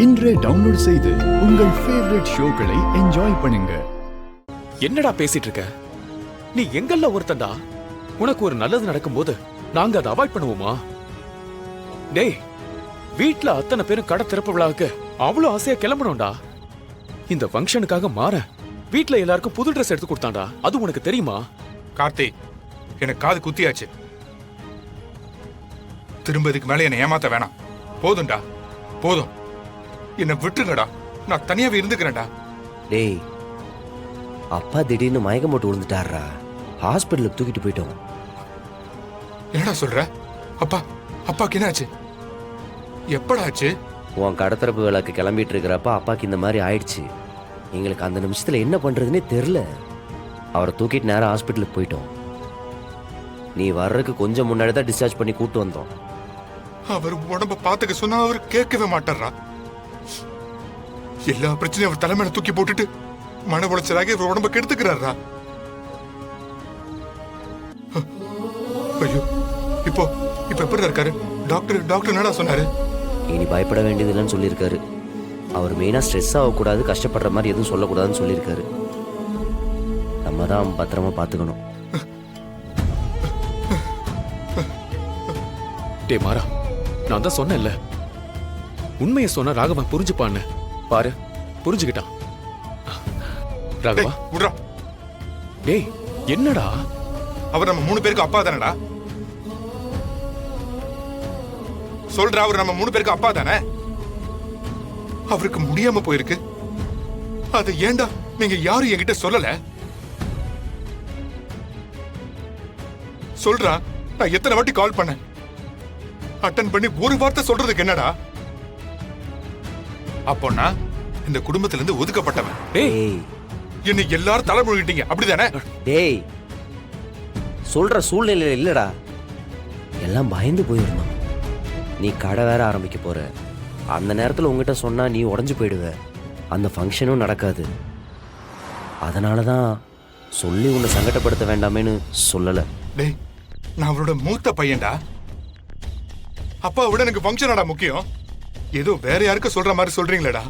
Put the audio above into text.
இன்றே டவுன்லோட் செய்து உங்கள் ஃபேவரட் ஷோக்களை என்ஜாய் பண்ணுங்க. என்னடா பேசிட்டு இருக்க? நீ எங்கல்ல ஒருத்தன்டா. உனக்கு ஒரு நல்லது நடக்கும்போது நாங்க அதை அவாய்ட் பண்ணுவோமா? டேய், வீட்ல அத்தனை பேரும் கடை திறப்பு விழாவுக்கு அவ்வளவு ஆசையா கிளம்பணும்டா. இந்த ஃபங்க்ஷனுக்காக மாற வீட்ல எல்லாருக்கும் புது ட்ரெஸ் எடுத்து கொடுத்தான்டா. அது உனக்கு தெரியுமா? கார்த்தி, எனக்கு காது குத்தியாச்சு. திரும்ப இதுக்கு மேல என்னை ஏமாத்த வேணாம். போதும்டா, போதும். என்னை விட்டுருங்கடா, நான் தனியாவே இருந்துக்கிறேன்டா. டேய், அப்பா திடீர்னு மயக்கம் போட்டு விழுந்துட்டாரா. ஹாஸ்பிட்டலுக்கு தூக்கிட்டு போயிட்டோம். என்னடா சொல்ற? அப்பா, அப்பாக்கு என்ன ஆச்சு? எப்படா ஆச்சு? உன் கடத்தரப்பு வேலைக்கு கிளம்பிட்டு இருக்கிறப்ப அப்பாக்கு இந்த மாதிரி ஆயிடுச்சு. எங்களுக்கு அந்த நிமிஷத்துல என்ன பண்றதுன்னே தெரில. அவரை தூக்கிட்டு நேரம் ஹாஸ்பிட்டலுக்கு போயிட்டோம். நீ வர்றதுக்கு கொஞ்சம் முன்னாடி தான் டிஸ்சார்ஜ் பண்ணி கூட்டு வந்தோம். அவர் உடம்ப பாத்துக்க சொன்னா அவர் கேட்கவே மாட்டாரா. எல்லா பிரச்சனையும் அவர் தலைமையில தூக்கி போட்டுட்டு மன உளைச்சலாக இவர் உடம்ப கெடுத்துக்கிறாரா. ஐயோ, இப்போ எப்படி இருக்காரு? டாக்டர் என்னடா சொன்னாரு? இனி பயப்பட வேண்டியதில்லைன்னு சொல்லியிருக்காரு. அவர் மெயினா ஸ்ட்ரெஸ் ஆகக்கூடாது, கஷ்டப்படுற மாதிரி எதுவும் சொல்லக்கூடாதுன்னு சொல்லியிருக்காரு. நம்ம தான் பத்திரமா பார்த்துக்கணும். டே மாறா, நான் தான் சொன்னேன்ல, உண்மையை சொன்ன ராகவன் புரிஞ்சுப்பான்னு. பாரு, புரிஞ்சுக்கிட்டான். ராகவா, விட்றா. டேய், என்னடா? அவர் நம்ம 3 பேருக்கு அப்பா தானடா. சொல்றா, அவர் நம்ம 3 பேருக்கு அப்பா தானே. அவருக்கு முடியாம போயிருக்கு. அது ஏண்டா நீங்க யாரும் என்கிட்ட சொல்லல? சொல்றா, நான் எத்தனை வாட்டி கால் பண்ணேன். அட்டன் பண்ணி ஒரு வார்த்தை சொல்றதுக்கு என்னடா? அப்போனா இந்த குடும்பத்துல இருந்து ஒதுக்கப்பட்டவன். டேய், என்னை எல்லாரும் தலைமுழுகிட்டீங்க, அப்படிதானே? டேய், சொல்ற சூழ்நிலை இல்லடா. எல்லாம் பயந்து போயிருந்தோம். நீ கடை வேற ஆரம்பிக்க போற. அந்த நேரத்தில் உங்ககிட்ட சொன்னா நீ உடஞ்சு போயிடுவ. அந்த ஃபங்க்ஷனும் நடக்காது. அதனால தான் சொல்லி உன்னை சங்கடப்படுத்த வேண்டாமேன்னு சொல்லலை. டேய், நான் அவரோட மூத்த பையன்டா. அப்பா விட எனக்கு ஃபங்க்ஷனாடா முக்கியம். ஏதோ வேற யாருக்கு சொல்ற மாதிரி சொல்றீங்களேடா.